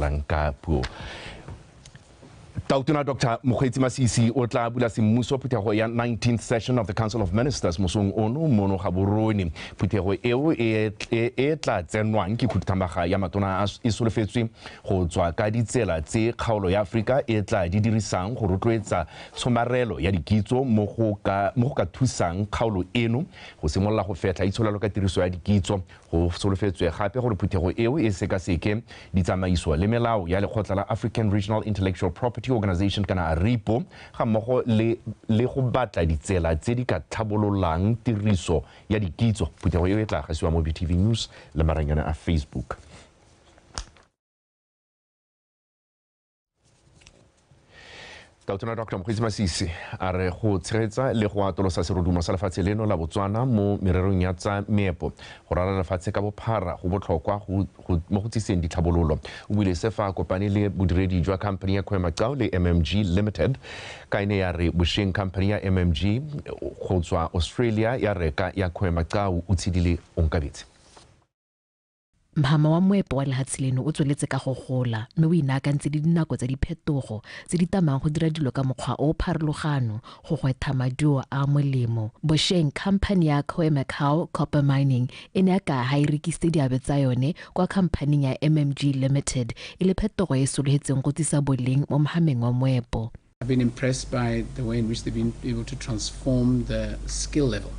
tlhagelelang ka puo. Tautona Dr. Mokgweetsi Masisi o tla bula semmuso phuthego ya 19th session of the Council of Ministers mosong ono mono Gaborone. Phuthego eo e tla tsenwang ke khuduthamaga ya matona e solofetswe go tswa ka ditsela tse kgaolo ya Afrika e tla di dirisang go rotloetsa tshomarelo ya dikitso mo go ka thusang kgaolo eno go simolola go fetla itsholelo ka tiriso ya dikitso. Go solofetswe gape gore phuthego eo e sekaseke ditsamaiso le melao ya lekgotla la African Regional Intellectual Property Organization kana RIPO ga mmogo le go batla ditsela tse di ka tlhabololang tiriso ya dikitso. Phuthego eo e tla gasiwa mo BTV News le maranyana a Facebook. Tautona Dr. Mokgweetsi Masisi a re go tshegetsa le go atolosa serodumo sa lefatshe leno la Botswana mo mererong ya tsa meepo go rala lefatshe ka bophara go botlhokwa mo go tsiseng ditlhabololo. O buile se fa kopane le bodiredi jwa company ya Khwemacau le MMG Limited ka ene ya re bosheng company ya MMG go tswa Australia ya reka ya Khwemacau o tshidile onkabetse. Mhama wa moepo wa lefatshe leno o tsweletse ka go gola mme o inaakantse dinako tsa diphetogo tse di tamang go dira dilo ka mokgwa o pharologano go gwetha maduo a molemo. Bosheng company ya Khwemacau Copper Mining e ne ka ha e rekisitse diabe tsa yone kwa company ya MMG Limited e le phetogo e sologetseng go tsisa boleng mo mohameng wa moepo. I've been impressed by the way in which they've been able to transform the skill level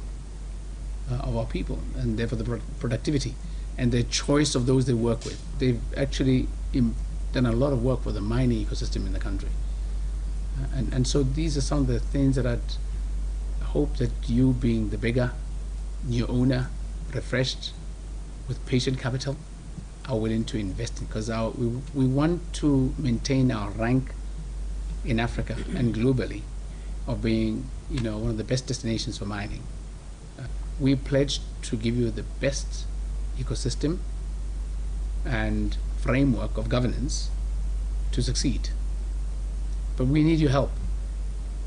of our people and therefore the productivity and the choice of those they work with. They've actually done a lot of work for the mining ecosystem in the country. And so these are some of the things that I'd hope that you, being the bigger, new owner, refreshed, with patient capital, are willing to invest in, because we want to maintain our rank in Africa and globally of being, one of the best destinations for mining. We pledge to give you the best ecosystem and framework of governance to succeed. But we need your help.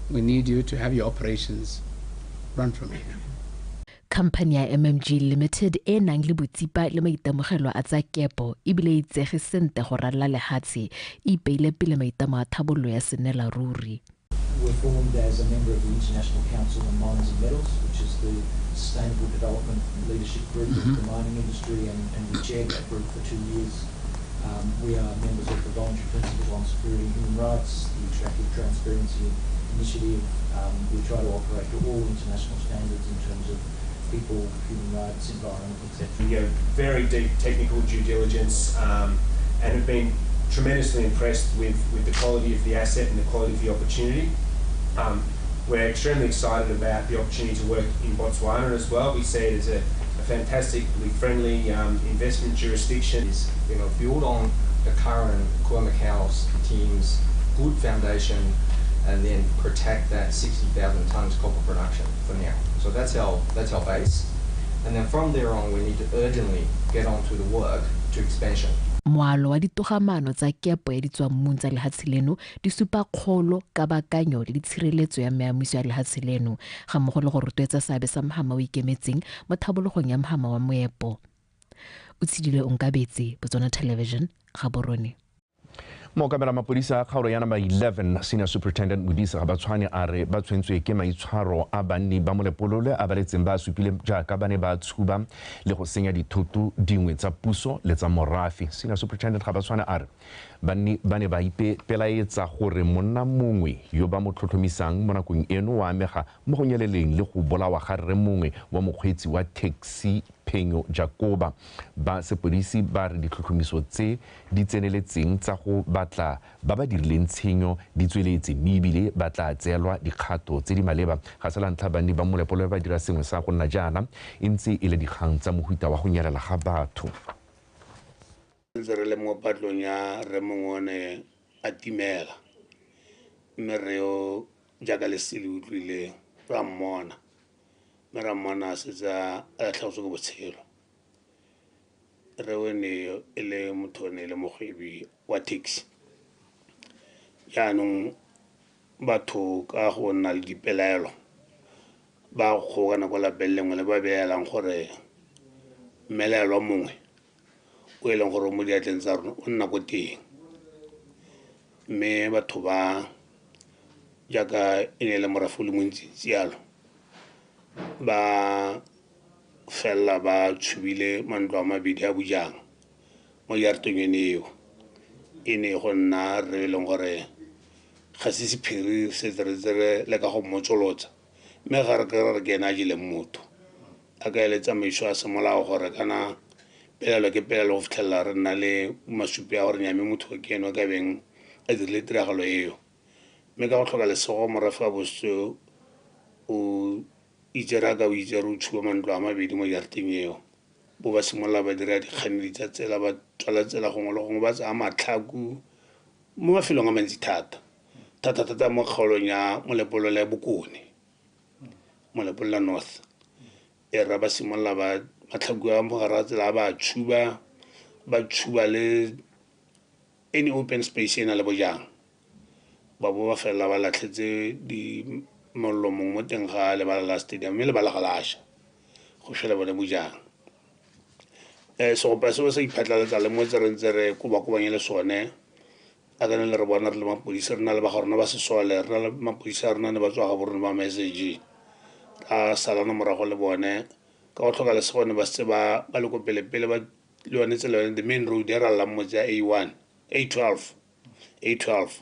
We need you to have your operations run from here. Company ya MMG Limited e nang le botsipa le maitemogelo a tsa kepo ebile e itsege sente go ralla lefatshe e ipeile pele maitamo a thabololo ya senela ruri. We're formed as a member of the International Council on Mines and Metals, which is the Sustainable Development Leadership Group of the mining industry, and we chaired that group for 2 years. We are members of the Voluntary Principles on Security and Human Rights, the Extractive Transparency Initiative. We try to operate to all international standards in terms of people, human rights, environment, etc. We have very deep technical due diligence and have been tremendously impressed with the quality of the asset and the quality of the opportunity. We're extremely excited about the opportunity to work in Botswana as well. We see it as a fantastically friendly investment jurisdiction. Is build on the current Khwemacau's team's good foundation and then protect that 60,000 tons copper production for now. So that's our base. And then from there on, we need to urgently get on to the work to expansion. Moalo wa ditogamano tsa kepo ya ditswammung tsa lefatshe leno di supa kgolo ka bakanyo le tshireletso ya meamiso ya lefatshe leno ga mmogo le go rotloetsa seabe sa mohama o ikemetseng mo thabologong ya mohama wa moepo. O tshidile onkabetse, Botswana Television, Gaborone. Mokamela mapodisa kgaolo ya namba 11 Senior Superintendent Modisa Gabatshwane a re ba tshwentswe ke maitshwaro a banni ba molepolole a baletseng ba supile jaaka ba ne ba tshuba le go senya dithoto dingwe tsa puso le tsa morafe. Senior Superintendent Gabatshwane a re banni ba ne ba ipelaetsa gore monna mongwe yo ba mo tlhotlhomisang mo nakong eno wa amega mo go nyeleleng le go bolawa ga rre mongwe wa mokgweetsi wa taxi Phenyo Jacoba. Ba sepodisi ba re ditlhotlhomiso tse di tseneletseng tsa go batla ba ba dirileng tshenyo di tsweletse mme ebile ba tla tseelwa dikgato tse di maleba. Ga se la ntlha banni ba molepolole ba dira sengwe sa go nna jaana e ntse e le dikgang tsa mohuta wa go nyelela ga batho. Ntse re le mo patlong ya re mongwe a timela mme re yo jaaka lesile utlwile ra mmona mme ra mmona setsa a tlhagoso go botshelo re wene e le motho o ne le mogwebi wa taxi jaanong batho ka go nna le dipelaelo ba go kana kwa lapeng lengwe le ba beelang gore mmelelo mongwe o e leng gore mo diatleng tsa rona o nna ko teng mme batho ba jaaka e ne le morafe le montsi yalo ba fella ba tshubile mantlo a mabedi a bojang mo yartong eo e ne go nna re leng gore ga se sephiri se tsere le ka go motsolotsa mme ga re re ke ena jile motho a ka eletsa maiso a semolao gore kana pelelo ke pelelo go fitlhelela re nna le masupi a gore nyame motho ke eno ka beng a dirile tiragalo eo mme ka go tlhoka lesego morafe wa boso o itsere ka o itsere o tshuba mantlo a mabedi mo jarteng eo bo ba simolola ba dira dikganedi tsa tsela ba tswala tsela gongwe le gongwe ba tsaya matlhaku mo mafelong a mantsi thata mo kgaolong ya molepolo la bokone molepolo la north e ra ba simolola ba matlhaku a mogare a tsela ba tshuba le any open space ena le bojang ba bo ba fela ba latlhetse di mollo mongwe mo teng ga lebala la stadium mme lebala ga lasha go shela bone bojang segopa seo sa iphatlaletsa le mo tserentse re kobakobanye le sone a ka ne le re bona re le mapodisa re na le ba ga rona ba sesole re na le mapodisa a rona ne ba tswa ga borona ba message a salana morago le bone ka go tlhoka lesego ne ba setse ba le ko pele ba le yone tsela yone the main road e rallang mo tsa A12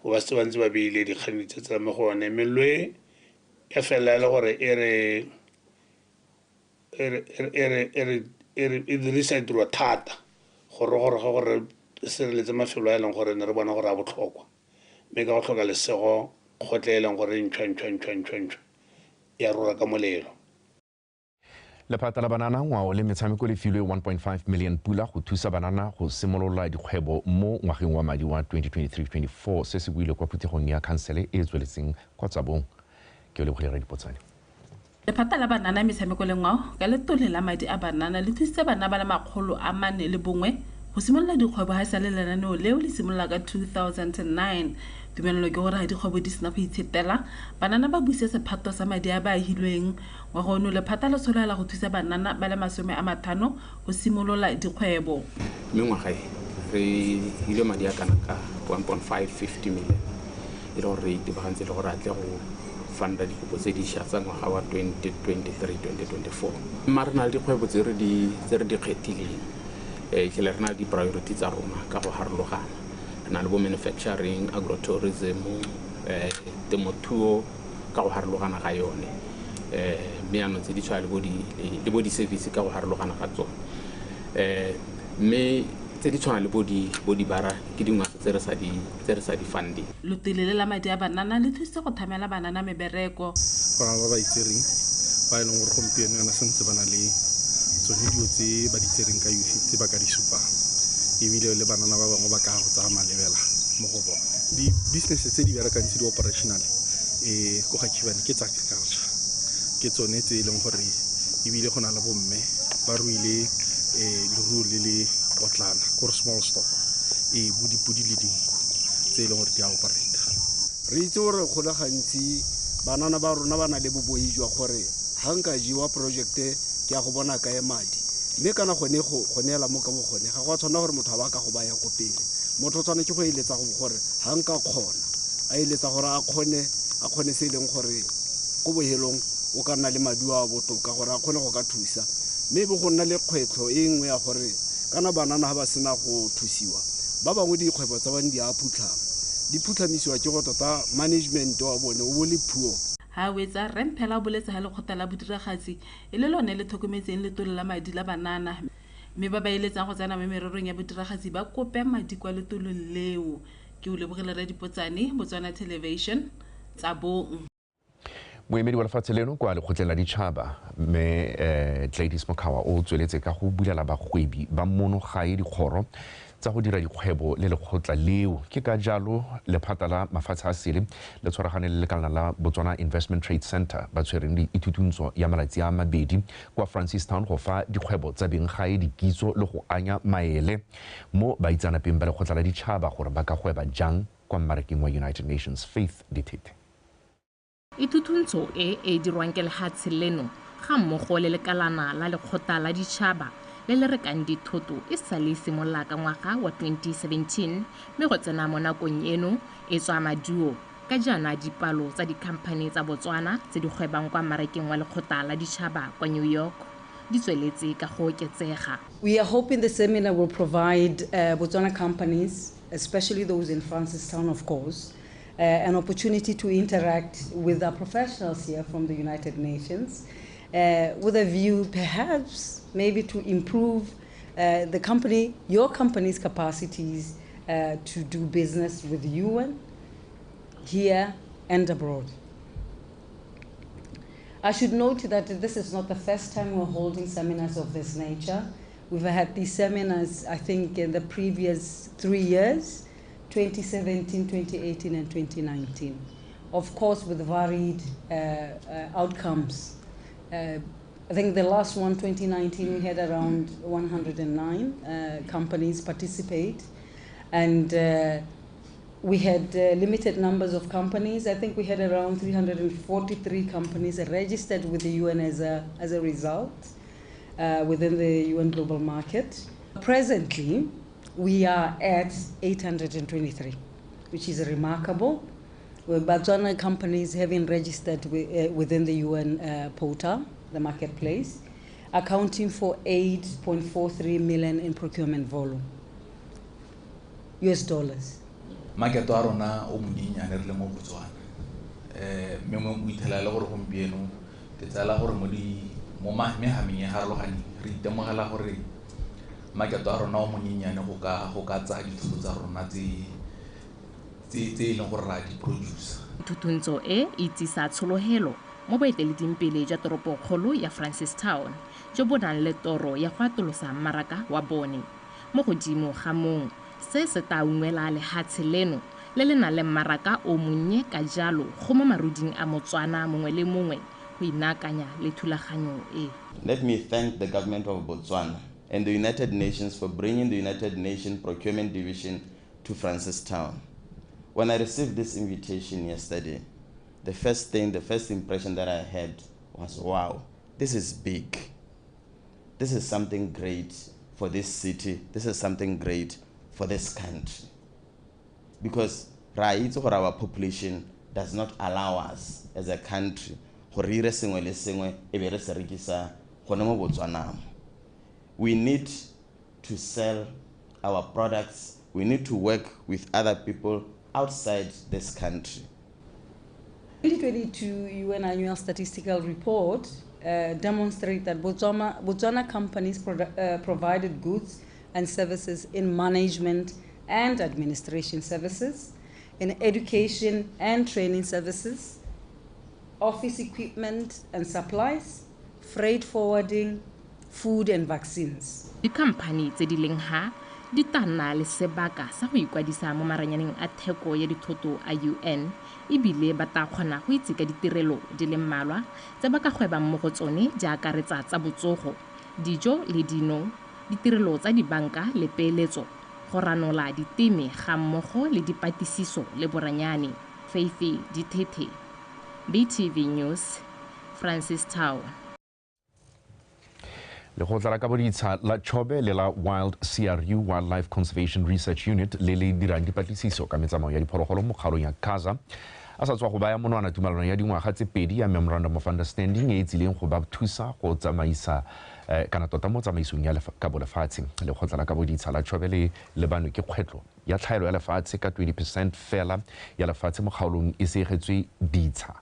o ba setse ba ntse ba beile dikganedi tsa tsela mo go one melwe ya fela le gore e dirisa dirwa thata gore sireletse mafelo a e leng gore ne re bona gore a botlhokwa mme ka go tlhoka lesego kgotle e leng gore ntšhwa ya rora ka molelo lephata la banana ngwao le metshameko le filwe 1.5 million pula go thusa banana go simolola dikgwebo mo ngwageng wa madi wa 2023-24 se se buile kwa phuthegong ya khansele e tsweletseng kwa tsabong ke o lebogile dipotsane lephata la banana metshameko le ngwao ka letole la madi a banana le thusitse bana ba le 401 go simolola dikgwebo ha sa le lenaneo leo le simolola ka 2009 tumelelo ke gore ha dikgwebo di sena go itshetela banana ba buise sephato sa madi a ba hilweng wa go no lephata le tsholela go thusa banana ba le 50 go simolola dikgwebo mme ngwaga re ile madi a kana ka 1.550 million e le gore di bagantse le gore a tle go fanda dikopo tse di sha tsa ngwaga wa 2023-2024 mara na le dikgwebo tse re di kgethileng ke le rena di priority tsa rona ka go harologana na le bo manufacturing agrotourism temothuo ka go harologana ga yone mme ano tse di tshwa le bo di service ka go harologana ga tsone mme tse di tshwana le bo di bara ke dingwe tse re sa di funding lotelele la madi a banana le thusitse go thamela banana mebereko ba ba itsereng ba e leng gore gompieno yana sentse ba na le tsone dio tse ba di tsereng ka youth tse ba ka di supang ebile le banana ba bangwe ba ka go tsaya malebela mo go bona di-business tse di berekang tse di-operational ko ga khibane ke tsa agriculture ke tsone tse e leng gore ebile go na le bomme ba ruile leruo le potlana kore small stock bodipodi le dinku tse e leng gore di a operata re itse gore go le gantsi banana ba rona ba na le boboi jwa gore ga nka jiwa projecte ke a go bona ka e madi mme kana gone go neela mo ka bogone ga go tshwana gore motho a ba ka go baya go pele motho o tshwanetse go eletsa go gore ga nka kgona a eletsa gore a kgone se e leng gore ko bohelong o ka nna le madi a botoka gore a kgone go ka thusa mme bo go nna le kgwetlho e nngwe ya gore kana banana ga ba sena go thusiwa ba bangwe dikgwebo tsa bane di a phutlhama di phutlhamisiwa ke go tota management wa bone o bo le puo ha wetsa rempela boletse ha lekgotla la bodiragatsi e le lone le tlhokometseng letolo la madi la banana mme ba eletsang go tsena mo mererong ya bodiragatsi ba kope madi kwa letolong leo ke o lebogile re dipotsane Botswana Television Tsabong moemedi wa lefatshe leno kwa lekgotleng la ditšhaba mme Gladys Mokhawa o tsweletse ka go bulela bagwebi ba monogae dikgoro tsa go dira dikgwebo le lekgotla leo ke ka jalo lephata la mafatshe a sele le tshwaragane le lekala la Botswana Investment Trade Center ba tshwereng dithutuntsho ya malatsi a mabedi kwa Francistown go fa dikgwebo tsa benggae dikitso le go anya maele mo baitsanapeng ba lekgotla la ditšhaba gore ba ka gweba jang kwa mmarakeng wa United Nations. Faith Ditete Itutuntsho e dirwang ke lehatshe leno ga mmogo le lekalana la lekgotla la ditšhaba le le rekang dithoto e sa le simolola ka ngwaga wa 2017 mme go tsena mo nakong eno e tswa maduo ka jaana dipalo tsa dikhamphane tsa Botswana tse di gwebang kwa marekeng wa lekgotla la ditšhaba kwa New York di tsweletse ka go oketsega. We are hoping the seminar will provide Botswana companies, especially those in Francistown, of course, an opportunity to interact with our professionals here from the United Nations, with a view perhaps maybe to improve your company's capacities to do business with the UN here and abroad. I should note that this is not the first time we're holding seminars of this nature. We've had these seminars, I think, in the previous 3 years, 2017, 2018, and 2019. Of course, with varied outcomes. I think the last one, 2019, we had around 109 companies participate. And we had limited numbers of companies. I think we had around 343 companies registered with the UN as a result within the UN global market. Presently, we are at 823, which is remarkable. With Botswana companies having registered within the UN portal, the marketplace, accounting for 8.43 million in procurement volume, US dollars. Market wa rona o monyenyane re le mo Botswana mme mo ithela le gore gompieno ke tsala gore mo mehameng ya harologane re itemogela gore market wa rona o monyenyane go ka tsaya dithoto tsa rona tse leng gore ra di produce. Thutuntsho e itsisa tshologelo mo baeteleding pele jwa toropokgolo ya Francistown jo bo nang le toro ya go atolosa mmaraka wa bone mo godimo ga mong se se ta ungwela lehatshe leno le le nang le mmaraka o monnye ka jalo go mo maruding a Motswana mongwe le mongwe go inakanya le thulaganyo e. Let me thank the government of Botswana and the United Nations for bringing the United Nations Procurement Division to Francistown. When I received this invitation yesterday, the first impression that I had was, wow, this is big. This is something great for this city. This is something great for this country. Because our population does not allow us as a country. We need to sell our products. We need to work with other people outside this country. 2022 UN Annual Statistical Report demonstrates that Botswana companies provided goods and services in management and administration services, in education and training services, office equipment and supplies, freight forwarding, food and vaccines. The company tse di leng ha di tana le sebaka sa go ikwadisa mo maranyaneng a theko ya dithoto a UN ebile ba ta kgona go itse ka ditirelo di le mmalwa tse ba ka gwebang mo go tsone jaaka retsa tsa botsogo, dijo le dino, ditirelo tsa dibanka le peeletso, go ranola diteme ga mmogo le dipatlisiso le boranyane. Faithy Ditete, BTV News, Francistown. Lekgotla la Kaboditsha la Chobe le la Wild CRU Wildlife Conservation Research Unit le le dirang dipatlisiso ka metsamao ya diphologolo mo kgaolong ya Gaza a sa tswa go baya monwana tumalano ya dingwaga tse pedi ya Memorandum of Understanding e tsileng go ba thusa go tsamaisa kana tota mo tsamaisong ya kabo lefatshe. Lekgotla la Kaboditsha la Chobe le lebano ke kgwetlo ya tlhaelo ya lefatshe ka 20% fela ya lefatshe mo kgaolong e segetswe ditsha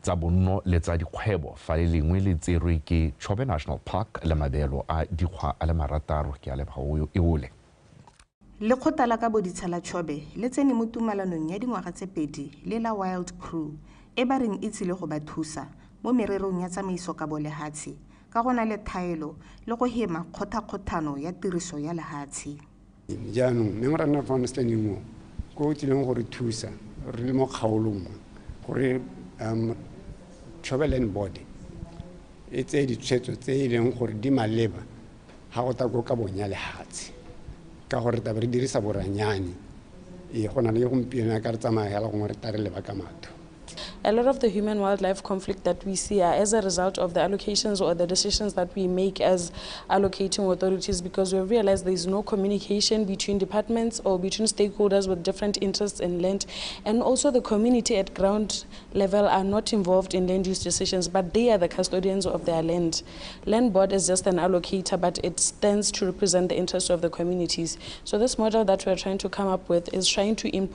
tsa bonno le tsa dikgwebo fa le lengwe le tserwe ke Chobe National Park le mabelo a dikgwa a le marataro ke a lebao e ole. Lekgotla la Kaboditsha la Chobe le tsene mo tumalanong ya dingwaga tse pedi le la Wild Crew e ba reng e tsile go ba thusa mo mererong ya tsamaiso ka bo lehatshe ka gona le thaelo le go hema kgothakgothano ya tiriso ya lehatshe. Jaanong Memorandum of Understanding mo go tsileng gore thusa re le mo kgaolong gore Chobe Land Board e tse ditshwetso tse e leng gore di maleba ga go ta go ka bonya lehatshe ka gore ta re dirisa boranyane e gona le gompieno ka re tsamaya la gongwe re tare le ba ka matho. a lot of the human-wildlife conflict that we see are as a result of the allocations or the decisions that we make as allocating authorities, because we realize there is no communication between departments or between stakeholders with different interests in land, and also the community at ground level are not involved in land use decisions, but they are the custodians of their land. Land board is just an allocator, but it stands to represent the interests of the communities. So this model that we're trying to come up with is trying to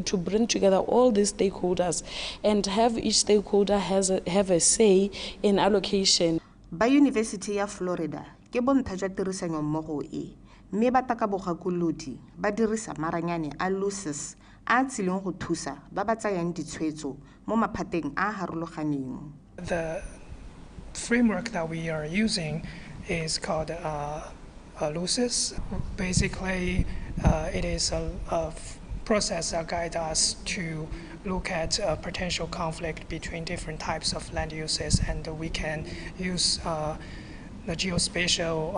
to bring together all these stakeholders and have each stakeholder have a say in allocation. Ba University ya Florida ke bontsha jwa tirisanyo mmogo e mme ba taka bogakolodi ba dirisa maranyane a lucis a tsileng go thusa ba ba tsayang ditshwetso mo maphateng a harologaneng. The framework that we are using is called lucis. Basically, it is a process that guides us to look at potential conflict between different types of land uses, and we can use the geospatial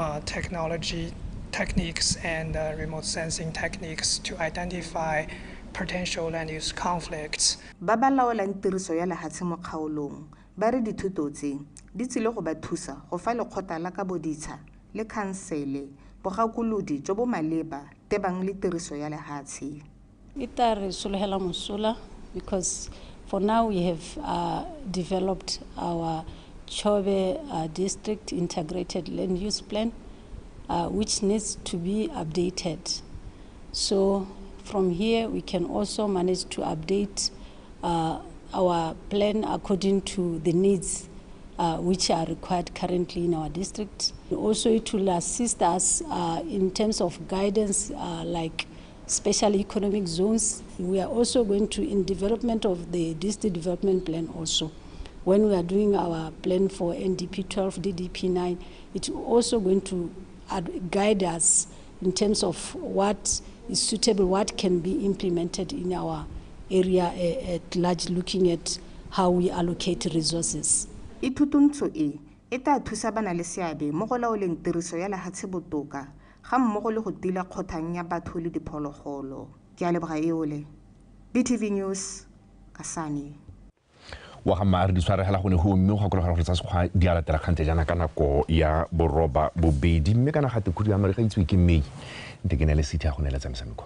techniques and remote sensing techniques to identify potential land use conflicts. Ba ba laolang tiriso ya lehatshe mo kgaolong ba re dithuto tse di tsile go ba thusa go fa lekgotla la ka boditsha le khansele bogakolodi jo bo maleba tebang le tiriso ya lehatshe. Itare solohela mosola, because for now we have developed our Chobe district integrated land use plan, which needs to be updated. So from here we can also manage to update our plan according to the needs which are required currently in our district. Also it will assist us in terms of guidance like special economic zones. We are also going to, in development of the district development plan also, when we are doing our plan for NDP 12, DDP 9, it's also going to guide us in terms of what is suitable, what can be implemented in our area at large, looking at how we allocate resources. Itutunso e ta thusa bana le seabe mo go laoleng tiriso ya lehatshe botoka ga mmogo le go tila kgothang ya batho le diphologolo. Ke a leboga eole. BTV News, Kasane. Wa ga maare di tshwaragela go ne go mme go akologa go tsa sekgwa di a latela kgante jana ka nako ya boroba bobedi, mme kana gate khudi ya marega itswe ke May ntse ke ne le city ya go nela tsamsameko.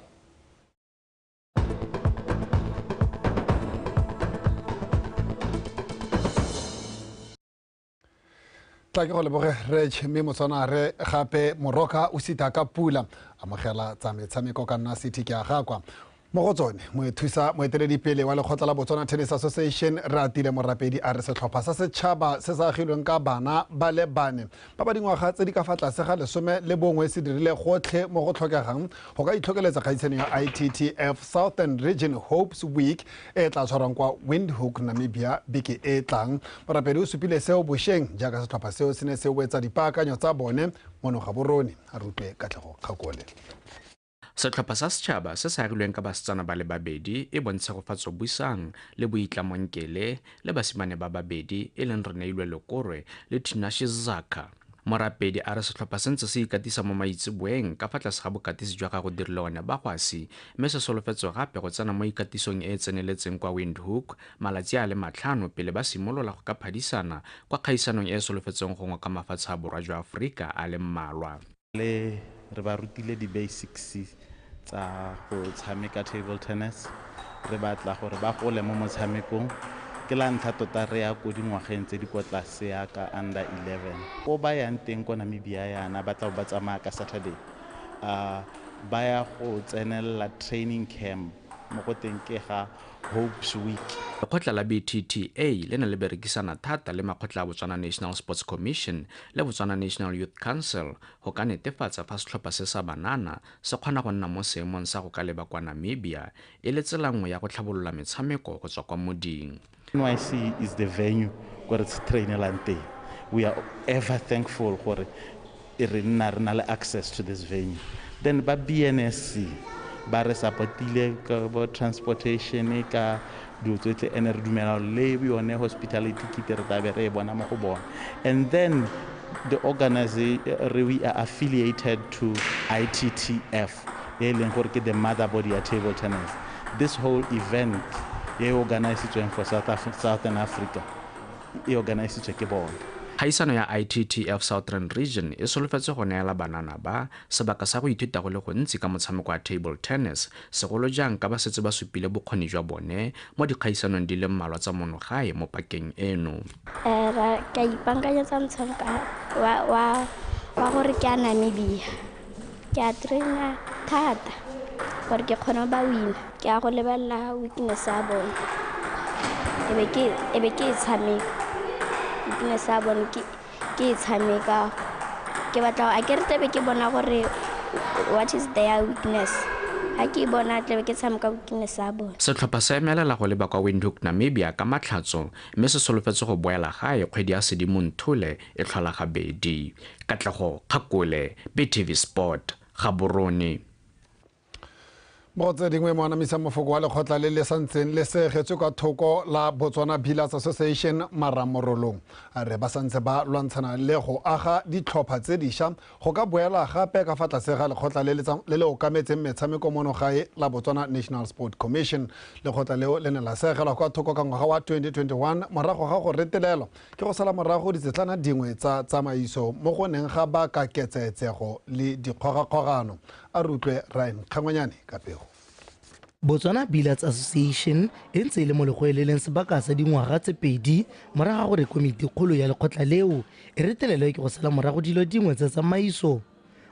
Tla ke go leboge Reg mme motswana re gape moroka o sita ka pula amogela tsametshameko ka nna city ke a gakwa mo go tsone moeteledipele wa lekgotla la Botswana Tennis Association Ratile Morapedi a re setlhopha sa setšhaba se sa agilweng ka bana ba le bane ba ba dingwaga tse di ka fa tlase ga 11 se dirile gotlhe mo go tlhokegang go ka itlhokeletsa kgaisano ya ITTF Southern Region Hopes Week e tla tshwarwang kwa Windhoek, Namibia beke e tlang. Morapedi o supile seo bošeng jaaka setlhopha seo se ne se wetsa dipaakanyo tsa bone mono ga borone a rutlwe Katlego Kgakole. Setlhopha sa setšhaba se se agilweng ka basetsana ba le babedi e bontsha go fatso buisang le boitlamonkele le basimane ba babedi e leng Reneilwe Lekorwe le Tinashe Zaka. Morapedi a re setlhopha se ntse se ikatisa mo maitseboeng ka fa tlase ga bokatisi jwa ga go dirile one ba gwasi, mme se solofetse gape go tsena mo ikatisong e e tseneletseng kwa Windhoek malatsi a le 5 pele ba simolola go ka phadisana kwa kgaisanong e e solofetseng gongwe ka mafatshe a borwa jwa Aforika a le mmalwa. Re ba rutile di-basics tsa go tshameka table tennis, re batla gore ba gole mo motshamekong. Ke la ntlha tota re ya ko dingwageng tse di kwa tlase ya ka under 11 ko ba yang teng ko Namibia yana ba tla ba tsamaya ka Saturday ba ya go tsenela training camp mo go teng ke ga Hopes Week. Lekgotla la BTTA le ne le berekisana thata le makgotla a Botswana National Sports Commission le Botswana National Youth Council go ka netefatsa fa setlhopha se sa banana se kgona go nna mo seemong sa go ka leba kwa Namibia e le tsela nngwe ya go tlhabolola metshameko go tswa kwa moding. NYC is the venue where it's trainelang teng. We are ever thankful gore re nna le access to this venue. Then ba BNSC ba re supportile ka transportation ka dutse ene re dumela le yone hospitality kit re tabe re bona mo go bona. And then the organization we are affiliated to ITTF e leng gore ke the mother body ya table tennis. This whole event e organizetsweng for Southern Africa e organizetswe ke bona. Kgaisano ya ITTF Southern Region e solofetse go neela banana ba sebaka sa go ithuta go le gontsi ka motshameko wa table tennis, segolo jang ka ba setse ba supile bokgoni jwa bone mo dikgaisanong di le mmalwa tsa monogae mo pakeng eno. Ka ipankanyetsa motshameko wa gore ke a Namibia. Ke a traina thata gore ke kgone ba wina. Ke a go lebelela weakness ya bone. Ebe ke tshameka. Weakness ya bone ke tshameka. Ke batla a ke rete be ke bona gore what is their weakness. Ha ke bona tle ke tshameka weakness ya bone. Setlhopha se emelela go leba kwa Windhoek, Namibia ka matlhatso mme se solofetse go boela gae kgwedi ya Sedimonthole e tlhola gabedi. Katlego Kgakole, BTV Sport, Gaborone. mo tse dingwe mo anamisa mofoko wa lekgotla le le santseng le segetswe ka thoko la Botswana Billers Association maramorolong a re ba santse ba lwantshana le go aga ditlhopha tse dišwa go ka boela gape ka fa tlase ga lekgotla le le okametseng metshameko monogae la Botswana National Sport Commission. Lekgotla leo le ne la segelwa kwa thoko ka ngwaga wa 2021 morago ga go retelelwa ke go sala morago ditsetlana dingwe tsa tsamaiso mo go neng ga ba ka ketsetsego le dikgogakgogano. A rutlwe Ryan Kangwanyane ka pego. Botswana Billers Association e ntse le mo legweleleng sebaka sa dingwaga tse pedi morago gore komiti kgolo ya lekgotla leo e retelelwe ke go sala morago dilo dingwe tsa tsamaiso.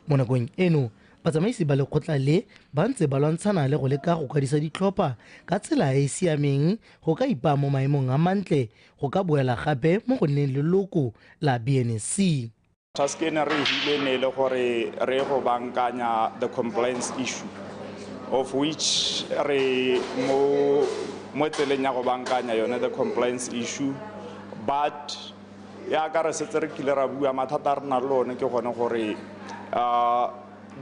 Mo nakong eno batsamaisi ba lekgotla le ba ntse ba lwantshana le go leka go kwadisa ditlhopha ka tsela e e siameng go ka ipa mo maemong a mantle go ka boela gape mo go nneng leloko la BNC. Taskene re hile ne le gore re go bankanya the compliance issue, of which re mo tseleng ya go bankanya yone the compliance issue, but ya ka re setse re kile ra bua mathata re na le one ke gone gore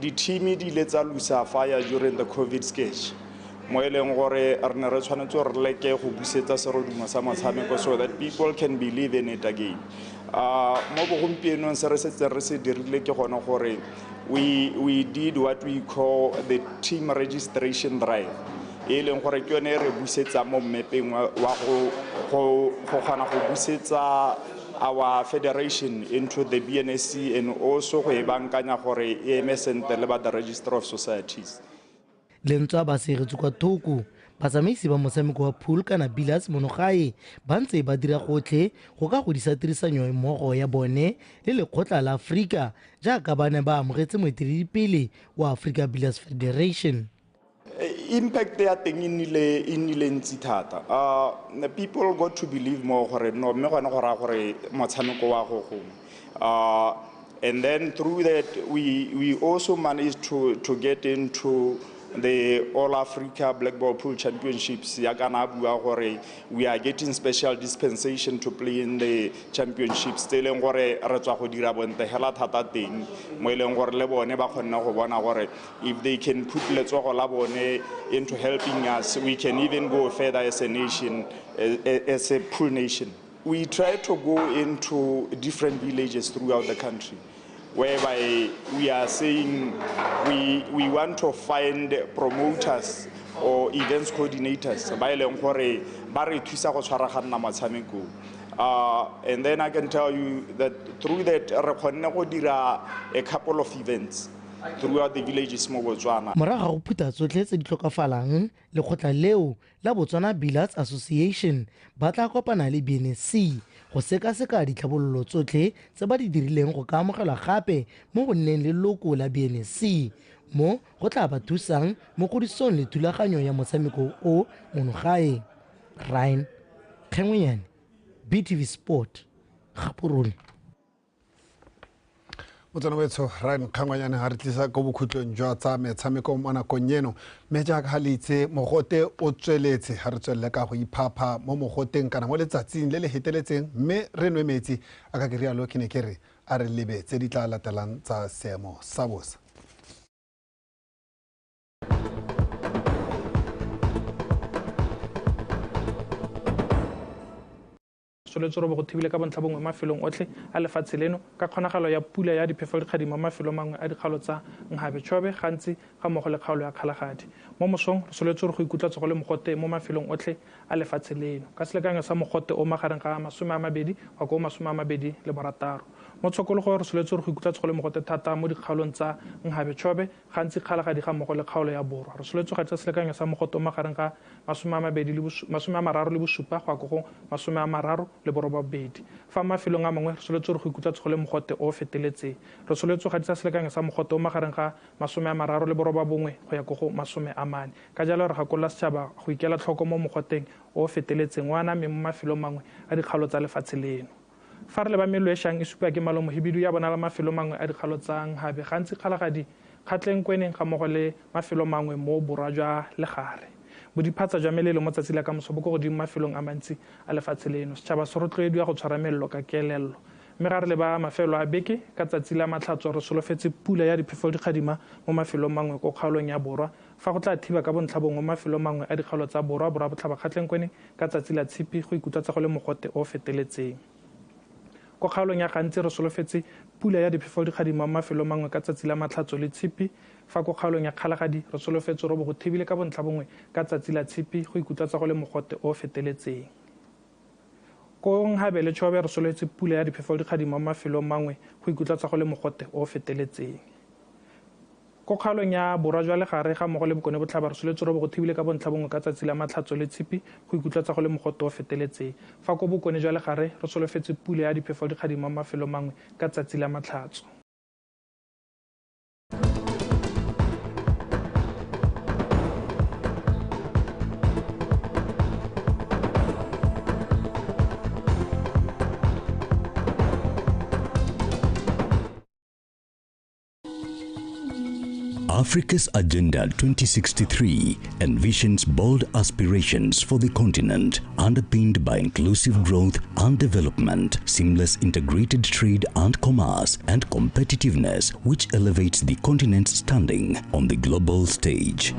di-team di ile tsa lusa fire during the COVID stage mo e leng gore re ne re tshwanetse re leke go busetsa serodumo sa motshameko so that people can believe in it again. Mo bogompienong se re setse re se dirile ke gone gore we did what we call the team registration drive e leng gore ke yone re busetsa mo mmepeng wa go gona go busetsa our federation into the BNSC and also go e bankanya gore e eme sente le ba the Register of Societies. Lentswa ba segetswe kwa thoko batsamaisi ba motshameko wa pool kana Billers monogae ba ntse ba dira gotlhe go ka godisa tirisanyo mmogo ya bone le lekgotla la Afrika jaaka ba ne ba amogetse moeteledipele wa Africa Billers Federation. Impact ya teng e nnile ntsi thata. The people got to believe more gore no mme gone go ra gore motshameko wa go and then through that we also managed to get into the All Africa Black Ball Pool Championships. We are getting special dispensation to play in the championships. Still gore re tswa go dira bonte hela thata teng mo ileng gore le bone ba kgona go bona gore if they can put letsogo la bone into helping us, we can even go further as a nation, as a pool nation. We try to go into different villages throughout the country, whereby we are saying we want to find promoters or events coordinators ba ileng gore ba re thusa go tshwaraganna motshameko. And then I can tell you that through that re kgonne go dira a couple of events throughout the villages mo Botswana. Morago go phutha tsotlhe tse di tlhokafalang lekgotla leo la Botswana Billers Association ba tla kopana le BNC go sekaseka ditlhabololo tsotlhe tse ba di dirileng go ka amogelwa gape mo go nneng leloko la BNC mo go tla ba thusang mo godisong le thulaganyo ya motshameko o monogae. Ryan Kangwanyane, BTV Sport, Gaborone. Motsana wetso Ryan Kangwanyane ha re tlisa go bokhutlong jwa tsa metshameko mo nakong eno mme jaaka ha litse mogote o tsweletse ha re tswelle ka go iphapha mo mogoteng kana mo letsatsing le le heteletseng mme re nwe metsi a ka rialo ke ne ke re a re lebe tse di tla latelang tsa seemo sa bosa. soletse re bo go thibile ka bontlhabongwe mafelong otlhe a lefatshe leno ka kgonagalo ya pula ya diphefo-dikgadi mo mafelong mangwe a dikgaolo tsa Nkgabe-Tšhobe gantsi ga mmogo le kgaolo ya Kgalagadi. Mo mosong re soletse re go ikutla tsogo le mogote mo mafelong otlhe a lefatshe leno ka selekanyo sa mogote o magareng ga 20 go ko 26. Mo tshokologo re soletse re go ikutla tsogo le mogote thata mo dikgaolong tsa Nkgabe-Tšhobe gantsi Kgalagadi ga mmogo le kgaolo ya Borwa. Re soletse go tsa selekanyo sa mogote o magareng ga 37 go go 38. Fa mafelong a mangwe re soletse re go ikutla tsogo le mogote o feteletseng. Re soletse go tsa selekanyo sa mogote o magareng ga 39 go ya go 40. Ka jalo re gakolola setšhaba go ikela tlhoko mo mogoteng o feteletseng wa name mo mafelong mangwe a dikgaolo tsa lefatshe leno. Fa re leba melo e šang e supa ke malomohibidu ya bona la mafelo mangwe a dikgaolo tsa Nkgabe gantsi Kgalagadi Kgatleng-Kweneng ga mmogo le mafelo mangwe mo borwa jwa legare. Bodiphatsa jwa melelo mo tsatsi la ka moso bo go godimo mafelong a mantsi a lefatshe leno. Setšhaba se rotloediwa go tshwara melelo ka kelello. Mme ga re leba mafelo a beke ka tsatsi la matlhatso re solofetse pula ya diphefo-dikgadima mo mafelong mangwe ko kgaolong ya Borwa fa go tla thiba ka bontlhabongwe mo mafelong mangwe a dikgaolo tsa Borwa botlhaba Kgatleng-Kweneng ka tsatsi la Tshipi go ikutla tsa go le mogote o feteletseng. Ko kgaolong ya gantsi re solofetse pula ya diphefo-dikgadima mo mafelong mangwe ka tsatsi la matlhatso le Tshipi fa ko kgaolong ya Kgalagadi re solofetse ro bo go thibile ka bontlhabongwe ka tsatsi la Tshipi go ikutla tsa go le mogote o feteletseng. Ko Nkgabe-Tšhobe re solofetse pula ya diphefo-dikgadima mo mafelong mangwe go ikutla tsa go le mogote o feteletseng. Ko kgaolong ya Borwa jwa legare ga mmogo le Bokone Botlhaba re soletse ro bo go thibile ka bontlhabongwe ka tsatsi la matlhatso le Tshipi go ikutla tsa go le mogote o feteletseng. Fa ko Bokone jwa legare re solofetse pula ya diphefo-dikgadima mo mafelong mangwe ka tsatsi la matlhatso. Africa's Agenda 2063 envisions bold aspirations for the continent, underpinned by inclusive growth and development, seamless integrated trade and commerce, and competitiveness, which elevates the continent's standing on the global stage.